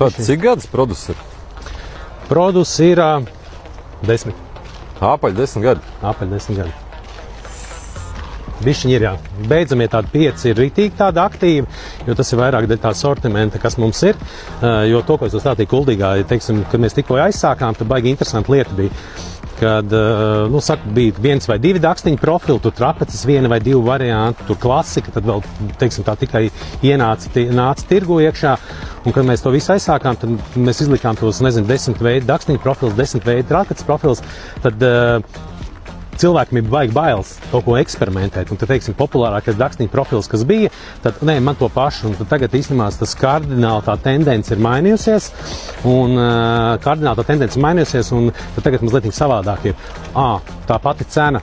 Tad cik gadus produs ir? Produs ir 10. Apaļ 10 gadi. Apaļ 10 gadi. Bišķiņi ir, jā. Beidzamie tādi 5 ir ritīgi tādi aktīvi, jo tas ir vairāk dēļ tā sortimenta, kas mums ir. Jo to, ko es uzstātīju Kuldīgā, teiksim, kad mēs tikko aizsākām, tad baigi interesanta lieta bija. Kad, bija 1 vai 2 dakstiņu profili, tur trapeces 1 vai 2 varianti, tur klasika, tad vēl, teiksim, tā tikai nāca tirgu iekšā. Un, kad mēs to visu aizsākām, tad mēs izlikām tos, 10 veidu dakstiņu profils, 10 veidu trapeces profils, tad cilvēkiem ir baigi bailes kaut ko eksperimentēt. Un tad, teiksim, populārākais dakstiņu profils, kas bija, tad, nē, man to pašu. Un tad tagad īstenībā tas kardināli tā tendence ir mainījusies. Un tad tagad mazliet savādāk ir. Tā pati cena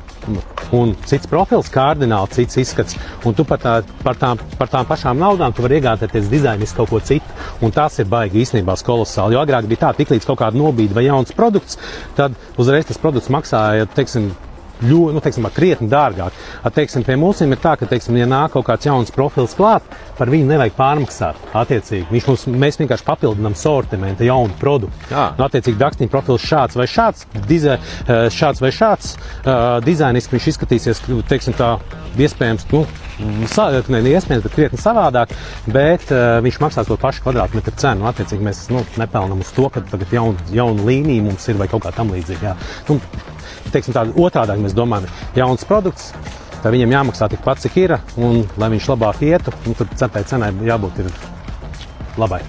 un cits profils, kardināli cits izskats. Un tu par tām pašām naudām tu vari iegādāties dizainis kaut ko citu. Un tas ir baigi īstenībā kolosāli. Jo agrāk bija tā, tiklīdz kaut kāda nobīde vai jauns produkts, tad uzreiz tas produkts maksāja, teiksim, krietni dārgāk. Teiksim, pie mums ir tā, ka, teiksim, ja nāk kaut kāds jauns profils klāt, par viņu nevajag pārmaksāt. Attiecīgi, mēs vienkārši papildinām sortimentu, jaunu produktu. Attiecīgi, dakstiņu profils šāds vai šāds, dizainis, viņš izskatīsies, teiksim, tā iespējams, neiespējams, bet krietni savādāk, bet viņš maksās to pašu kvadrātmetru cenu. Attiecīgi, mēs nepelnam uz to, ka tagad jauna līnija mums ir vai kaut kā tam līdzīga. Teiksim, tādu otrādāk mēs domājam, jauns produkts, tā viņam jāmaksā tikpat, cik ir, un lai viņš labāk ietu, tad cenai jābūt ir labai.